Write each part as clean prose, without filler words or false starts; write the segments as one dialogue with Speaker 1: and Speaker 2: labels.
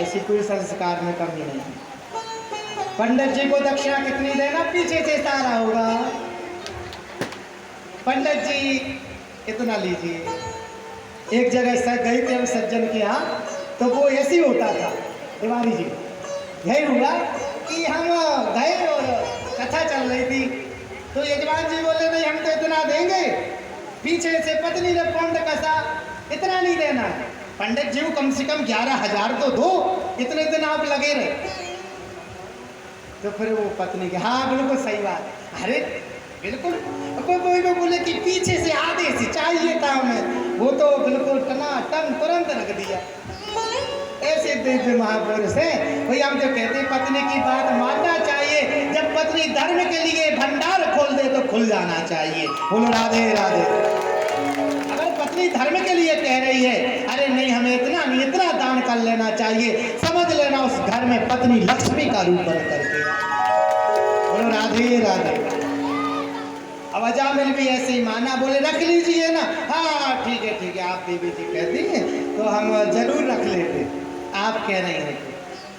Speaker 1: ऐसी कोई संस्कार में कमी नहीं। पंडित जी को दक्षिणा कितनी देना, पीछे से सारा होगा। पंडित जी इतना लीजिए। एक जगह गए थे हम सज्जन के यहाँ, तो वो ऐसे ही होता था तिवारी जी, यही हुआ कि हम गए और कथा चल रही थी, तो यजमान जी बोले नहीं हम तो इतना देंगे। पीछे से पत्नी ने पौंड कसा, इतना नहीं देना। पंडित जी को कम से कम 11,000 तो दो, इतने दिन आप लगे रहे। तो फिर वो पत्नी के हाँ बिल्कुल सही बात, अरे बिल्कुल। कोई को बोले कि पीछे से आधे से चाहिए था हमें, वो तो बिल्कुल टनाटन तुरंत रख दिया। ऐसे दिव्य महापुरुष है भाई। हम जो कहते हैं पत्नी की बात मानना चाहिए, जब पत्नी धर्म के लिए भंडार खोल दे तो खुल जाना चाहिए। बोलो राधे राधे। अगर पत्नी धर्म के लिए कह रही है, अरे नहीं हमें इतना नहीं, इतना दान कर लेना चाहिए, समझ लेना उस घर में पत्नी लक्ष्मी का रूप बन करके। बोलो राधे राधे। अब अजामिल भी ऐसे ही माना, बोले रख लीजिए ना। हाँ ठीक है आप देवी जी कहती हैं तो हम जरूर रख लेते, आप कह रही हैं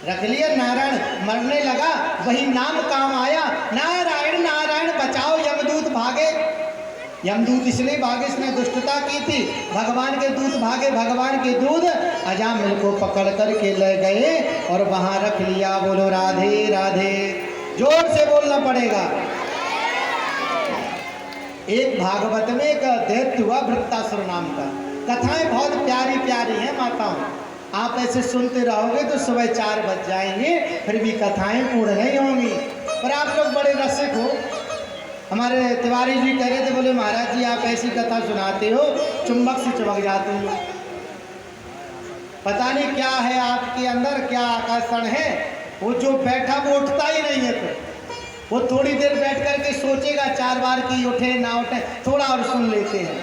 Speaker 1: रख लिया। नारायण मरने लगा, वही नाम काम आया, नारायण नारायण बचाओ यमदूत भागे। यमदूत इसलिए भागे, इसने दुष्टता की थी, भगवान के दूत भागे, भगवान के दूत अजामिल को पकड़ करके ले गए और वहाँ रख लिया। बोलो राधे राधे। जोर से बोलना पड़ेगा। एक भागवत में एक दैत्य हुआ वृत्तासुर नाम का। कथाएं बहुत प्यारी प्यारी हैं माताओं, आप ऐसे सुनते रहोगे तो सुबह 4 बज जाएंगे, फिर भी कथाएं पूर्ण नहीं होंगी। पर आप लोग बड़े रसिक हो। हमारे तिवारी जी कह रहे थे, बोले महाराज जी आप ऐसी कथा सुनाते हो चुंबक से चिपक जाते हो। पता नहीं क्या है आपके अंदर, क्या आकर्षण है। वो जो बैठा वो उठता ही नहीं है, फिर वो थोड़ी देर बैठ करके सोचेगा 4 बार की उठे ना उठे, थोड़ा और सुन लेते हैं।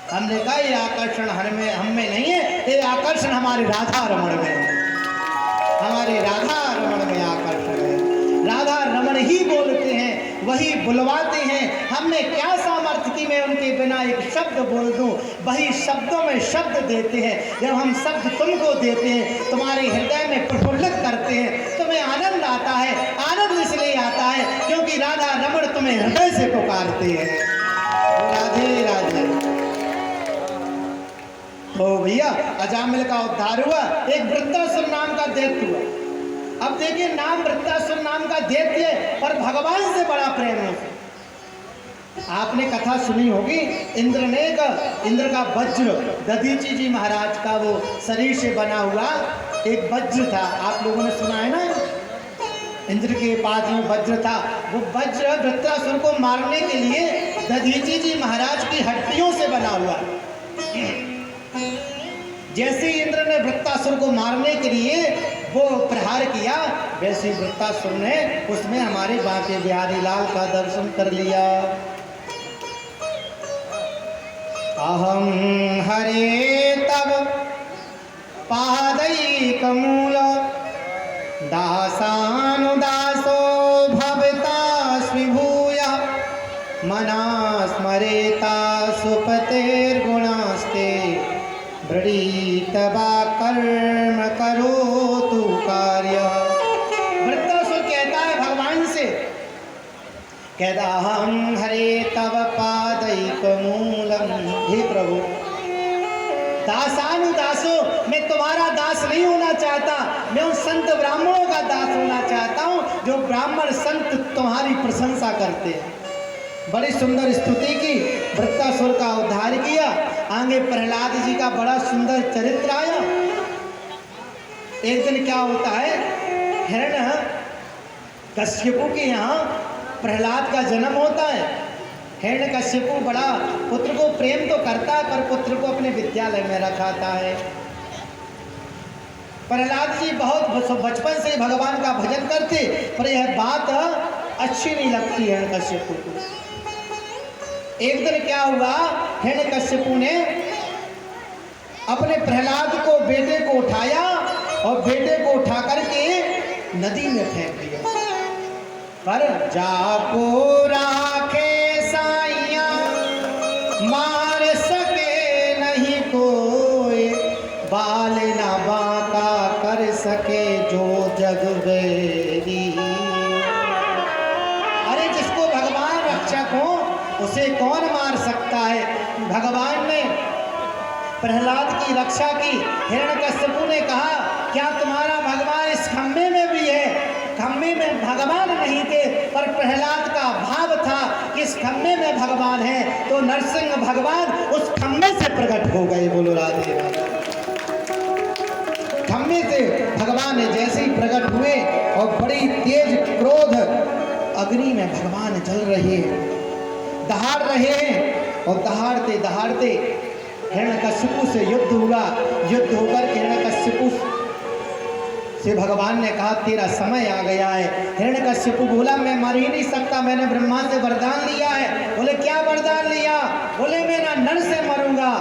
Speaker 1: हमने कहा ये आकर्षण हम में नहीं है, ये आकर्षण हमारे राधा रमण में है। हमारे राधा रमण में आकर्षण है। राधा रमण ही बोलते हैं, वही बुलवाते हैं। हमें क्या सामर्थ्य कि मैं उनके बिना एक शब्द बोल दूं, वही शब्दों में शब्द देते हैं। जब हम शब्द तुमको देते हैं, तुम्हारे हृदय में प्रफुल्लित करते हैं, तुम्हें आनंद आता है। आनंद इसलिए आता है क्योंकि राधा रमण तुम्हें हृदय से पुकारते हैं। राधे राधे। तो भैया अजामिल का उद्धार हुआ, एक वृत्तासुर नाम का दैत्य हुआ। अब देखिए नाम वृत्तासुर नाम का दैत्य है, पर भगवान से बड़ा प्रेम है। आपने कथा सुनी होगी, इंद्र का वज्र, दधीची जी महाराज का वो शरीर से बना हुआ एक वज्र था। आप लोगों ने सुना है ना, इंद्र के पास में वज्र था। वो वज्र वृत्तासुर को मारने के लिए दधीची जी महाराज की हड्डियों से बना हुआ। जैसे ही इंद्र ने वृत्तासुर को मारने के लिए वो प्रहार किया, वैसे वृत्तासुर ने उसमें हमारे बांके बिहारी लाल का दर्शन कर लिया। अहम हरे तब पादैकमूल दासानुदासो भवता स्विभूय मना स्मरेता सुपतेर्गुणास्ते वृणीतवा कर्म करोतु कार्य। वृत्तासुर कहता है भगवान से, कहता हम हरे तव पादैकमूलम। हे प्रभु दासानुदासो, मैं तुम्हारा दास नहीं होना चाहता, मैं उन संत ब्राह्मणों का दास होना चाहता हूँ जो ब्राह्मण संत तुम्हारी प्रशंसा करते हैं। बड़ी सुंदर स्तुति की, वृत्तासुर का उद्धार किया। आगे प्रहलाद जी का बड़ा सुंदर चरित्र आया। एक दिन क्या होता है, हिरण्य कश्यपु के यहाँ प्रहलाद का जन्म होता है। हिरण्य कश्यपु बड़ा पुत्र को प्रेम तो करता है, पर पुत्र को अपने विद्यालय में रखाता है। प्रहलाद जी बहुत बचपन से भगवान का भजन करते, पर यह बात अच्छी नहीं लगती है कश्यपु को। एक दिन क्या हुआ, हिरण्यकश्यपु ने अपने प्रहलाद को, बेटे को उठाया और बेटे को उठा करके नदी में फेंक दिया। पर जाको राखे साइया मार सके नहीं कोई, बाल ना बाका कर सके जो जग बैरी। अरे जिसको भगवान रक्षक हो उसे कौन मार सकता है। भगवान ने प्रहलाद की रक्षा की। हिरण्यकश्यपु ने कहा क्या तुम्हारा भगवान इस खम्भे में भी है। खम्भे में भगवान नहीं थे पर प्रहलाद का भाव था कि इस खम्भे में भगवान है, तो नरसिंह भगवान उस खम्भे से प्रकट हो गए। बोलो राधे राधे। खम्भे से भगवान जैसे ही प्रकट हुए और बड़ी तेज क्रोध अग्नि में भगवान जल रहे हैं, दहाड़ रहे हैं और दहाड़ते दहाड़ते हिरण्यकश्यपु से युद्ध हुआ। युद्ध होकर हिरण्यकश्यपु से भगवान ने कहा तेरा समय आ गया है। हिरण्यकश्यपु बोला मैं मर ही नहीं सकता, मैंने ब्रह्मा से वरदान लिया है। बोले क्या वरदान लिया। बोले मैं ना नर से मरूंगा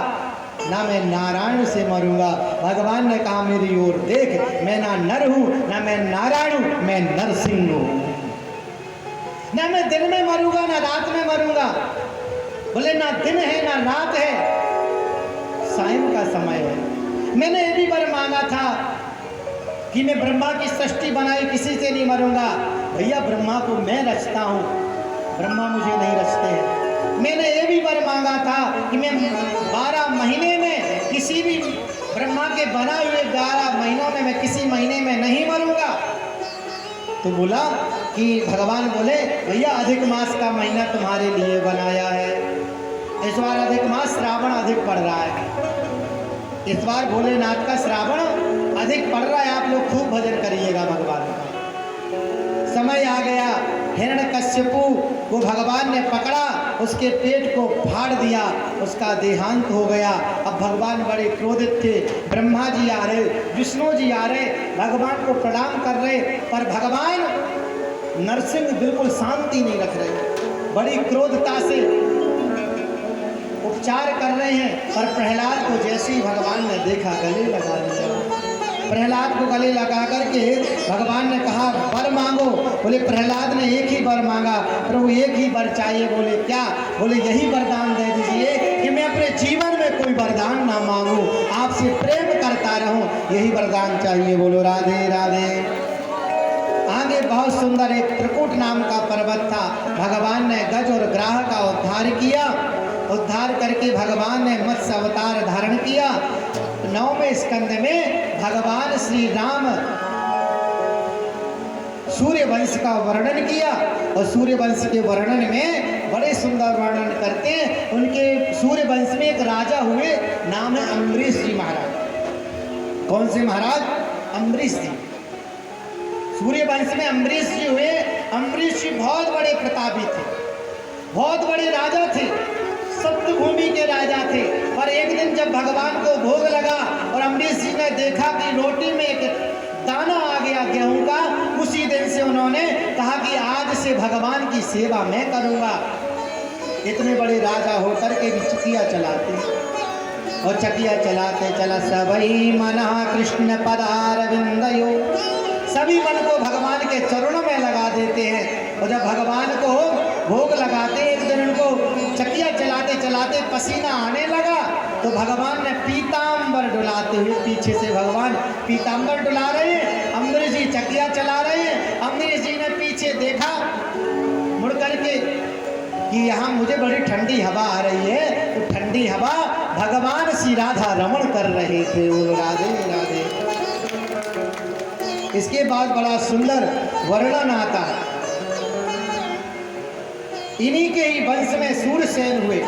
Speaker 1: ना मैं नारायण से मरूंगा। भगवान ने कहा मेरी ओर देख, मैं ना नर हूं ना मैं नारायण हूं, मैं नरसिंह हूं। ना मैं दिन में मरूंगा ना रात में मरूंगा। बोले ना दिन है ना रात है, सायं का समय है। मैंने ये भी वर मांगा था कि मैं ब्रह्मा की सृष्टि बनाई, किसी से नहीं मरूंगा। भैया ब्रह्मा को मैं रचता हूँ, ब्रह्मा मुझे नहीं रचते हैं। मैंने ये भी वर मांगा था कि मैं 12 महीने में किसी भी ब्रह्मा के बनाए हुए 12 महीनों में मैं किसी महीने में नहीं मरूंगा। तो बोला कि भगवान बोले भैया अधिक मास का महीना तुम्हारे लिए बनाया है। इस बार अधिक मास श्रावण अधिक पड़ रहा है। इस बार भोलेनाथ का श्रावण अधिक पड़ रहा है। आप लोग खूब भजन करिएगा भगवान का। समय आ गया, हिरण्यकश्यपु को भगवान ने पकड़ा, उसके पेट को फाड़ दिया, उसका देहांत हो गया। अब भगवान बड़े क्रोधित थे। ब्रह्मा जी आ रहे, विष्णु जी आ रहे, भगवान को प्रणाम कर रहे, पर भगवान नरसिंह बिल्कुल शांति नहीं रख रहे, बड़ी क्रोधता से उपचार कर रहे हैं। पर प्रहलाद को जैसे ही भगवान ने देखा गले लगा लिया। प्रहलाद को गले लगा करके भगवान ने कहा वर मांगो। बोले प्रहलाद ने एक ही वर मांगा, प्रभु एक ही वर चाहिए। बोले क्या। बोले यही वरदान दे दीजिए कि मैं अपने जीवन में कोई वरदान ना मांगू, आपसे प्रेम करता रहूं, यही वरदान चाहिए। बोलो राधे राधे। आगे बहुत सुंदर एक त्रिकुट नाम का पर्वत था। भगवान ने गज और ग्राह का उद्धार किया। उद्धार करके भगवान ने मत्स्य अवतार धारण किया। 9वें स्कंद में भगवान श्री राम सूर्य वंश का वर्णन किया और सूर्य वंश के वर्णन में बड़े सुंदर वर्णन करते हैं। उनके सूर्य वंश में एक राजा हुए, नाम है अम्बरीश जी महाराज। कौन से महाराज। अम्बरीश जी। सूर्य वंश में अम्बरीश जी हुए। अम्बरीश जी बहुत बड़े प्रतापी थे, बहुत बड़े राजा थे, सप्तभूमि के राजा थे। पर एक दिन जब भगवान को भोग लगा और अम्बरीश जी ने देखा कि रोटी में एक दाना आ गया गेहूं का, उसी दिन से उन्होंने कहा कि आज से भगवान की सेवा मैं करूंगा। इतने बड़े राजा होकर के भी चकिया चलाते और चकिया चलाते चला सबई मना कृष्ण पदारविंदयो, सभी मन को भगवान के चरणों में लगा देते हैं। और जब भगवान को भोग लगाते, एक दिन उनको चकिया चलाते चलाते पसीना आने लगा तो भगवान ने पीताम्बर डुलाते हुए, पीछे से भगवान पीताम्बर डुला रहे हैं, अम्बरीश जी चकिया चला रहे हैं। अम्बरीश जी ने पीछे देखा मुड़ करके कि यहाँ मुझे बड़ी ठंडी हवा आ रही है, तो ठंडी हवा भगवान श्री राधा रमण कर रहे थे। बोलो राधे राधे। इसके बाद बड़ा सुंदर वर्णन आता है। इन्हीं के ही वंश में सूरसेन हुए,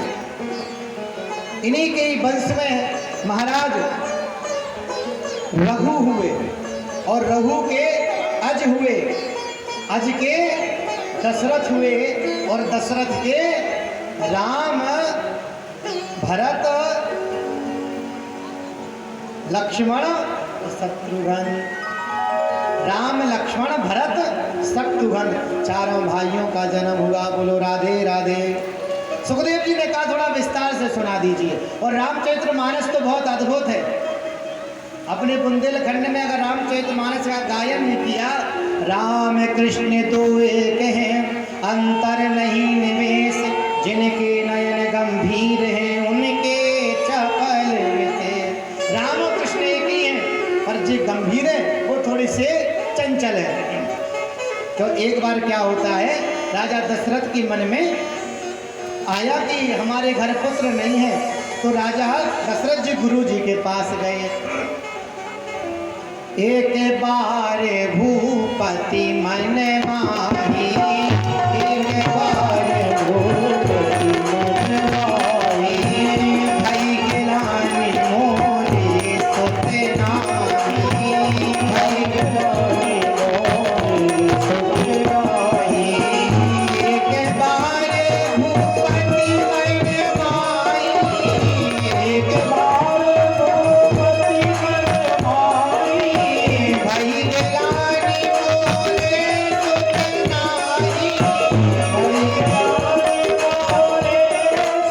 Speaker 1: इन्हीं के ही वंश में महाराज रघु हुए और रघु के अज हुए, अज के दशरथ हुए और दशरथ के राम, भरत, लक्ष्मण, शत्रुघ्न। राम, लक्ष्मण, भरत, शत्रुघ्न चारों भाइयों का जन्म हुआ। बोलो राधे राधे। सुखदेव जी ने कहा थोड़ा विस्तार से सुना दीजिए। और रामचरितमानस तो बहुत अद्भुत है। अपने बुंदेलखंड में अगर रामचरितमानस का गायन नहीं किया, राम कृष्ण तो एक हैं, अंतर नहीं निमेष, जिनके नयन गंभीर हैं उनके चपल से। राम और कृष्ण एक ही हैं, पर जो गंभीर है वो थोड़े तो एक बार क्या होता है, राजा दशरथ के मन में आया कि हमारे घर पुत्र नहीं है, तो राजा दशरथ जी गुरु जी के पास गए। एक बार भूपति मन माही, एक बार भूपति मन माही, भई गिलानी मोरे सुत नाही, भई गिलानी मोरे सुत नाही। एक बार भूपति मन माही, एक बार भूपति मन माही, भई गिलानी मोरे सुत नाही, भई गिलानी मोरे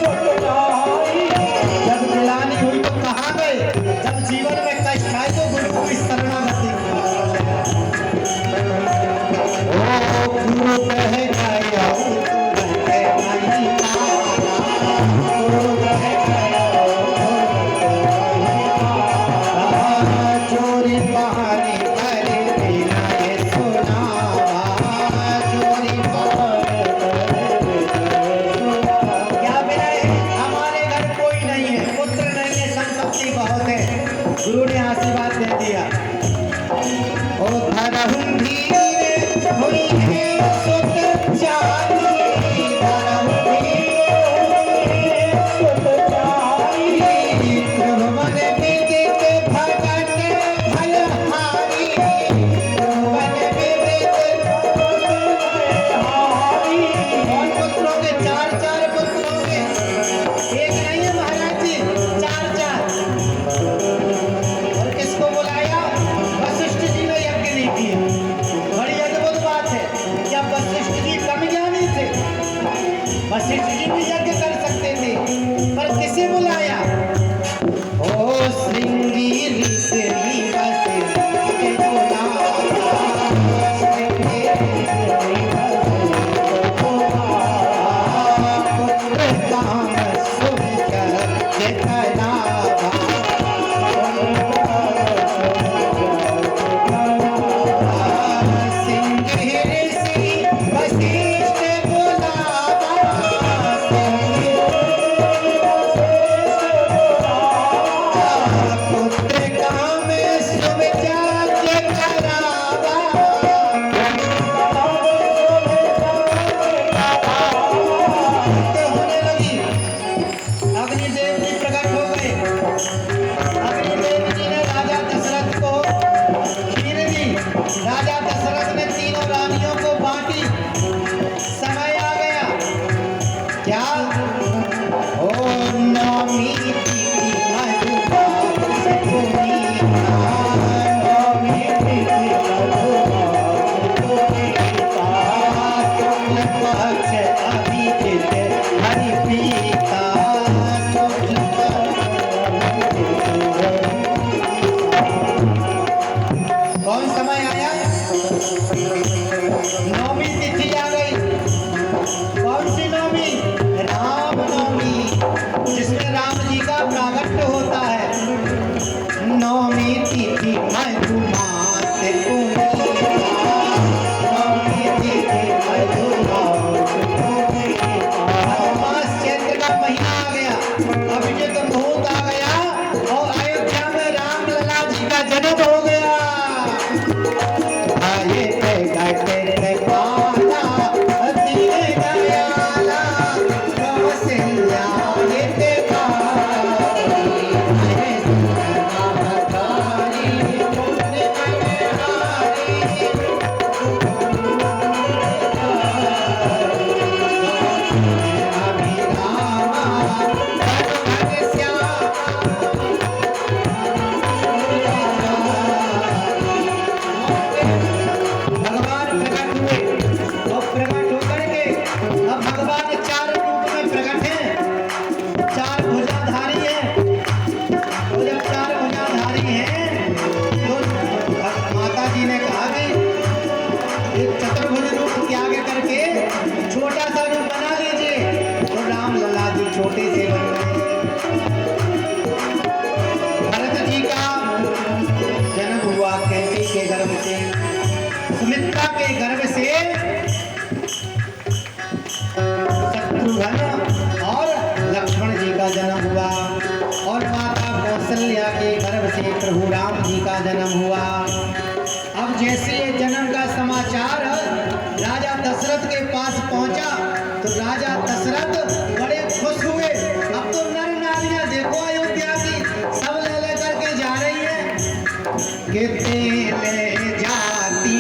Speaker 1: सुत नाही। जब गिलानी हुई तो कहाँ गए? जब जीवन में कष्ट आए तो गुरु को शरणागति ओ गुरु कह गया नहीं माना, गुरु कह गया चोरी बहानी करे बिना ये सुनावा, चोरी बहानी करे क्या बिना हमारे घर कोई नहीं है, पुत्र नहीं है, संपत्ति बहुत है। गुरु ने आशीर्वाद दे दिया। ओ धरहु धीर हुई है सुत जानी, धरहु धीर सुत जानी, त्रिभुवन विदित भगत भयहारी, त्रिभुवन विदित भयहारी। और पुत्रों के चार पुत्रों के, एक नहीं है महाराज जी, चार। और किसको बुलाया? वशिष्ठ जी ने यज्ञ नहीं किया। बड़ी अद्भुत बात है, क्या वशिष्ठ जी कम ज्ञानी थे? वशिष्ठ जी भी यज्ञ कर सकते थे, पर किसे बुलाया? ओ श्रृंगी ऋषि वशिष्ठ के बुलाया, श्रृंगी ऋषि वशिष्ठ को बुलाया, पुत्र काम सुनकर देखलावा, श्रृंगी ऋषि वशिष्ठ बुलावा, श्रृंगी पुत्र काम सुविचार करावा, तो होने लगी। अग्निदेव जी प्रकट हो गए। अग्निदेव जी ने राजा दशरथ को खीर दी। राजा दशरथ ने तीनों रानियों को बांटी। समय आ गया। क्या? ओ नौमी तिथि मधुमास पुनीता, नौमी तिथि मधुमास पुनीता, शुक्ल पक्ष अभिजित हरि प्रीता, शुक्ल कौन समय आया? नौमी तिथि आ गई। कौन सी नौमी? राम नवमी, जिसमें राम जी का प्रागट्य होता है। नौमी तिथि मधुमास पुनीता, नौमी तिथि मधुमास पुनीता। मधुमास चैत्र का महीना आ गया, अभिजित मुहूर्त आ गया और अयोध्या में राम लला जी का जन्म हो गया। आये ते गाते ते पाला, दीन दयाला, कौशल्या ये ते पाली, आये सुनाकारी, पुण्य मनहारी, अभिरामा भगवत श्यामा, भगवान प्रकट हुए और प्रकट होकर के अब भगवान चार रूप में प्रकट हैं, चार भुजाधारी हैं। तो जब चार भुजाधारी हैं तो माता जी ने कहा कि एक चतुर्भुज रूप त्याग करके छोटा सा रूप बना लीजिए। तो राम लला जी छोटे से बन गए। भरत जी का जन्म हुआ कैकेयी के गर्भ से। सुमित्रा के गर्भ से शत्रुघ्न और लक्ष्मण जी का जन्म हुआ और माता कौशल्या के गर्भ से प्रभु राम जी का जन्म हुआ। अब जैसे ये जन्म का समाचार राजा दशरथ के पास पहुंचा तो राजा दशरथ बड़े खुश हुए। अब तो नर नारियां देखो अयोध्या की सब ले लेकर के जा रही है। कितने ले जाती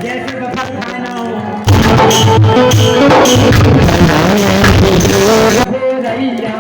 Speaker 2: जैसे बफर खाना हो रैया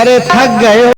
Speaker 2: अरे थक गए हो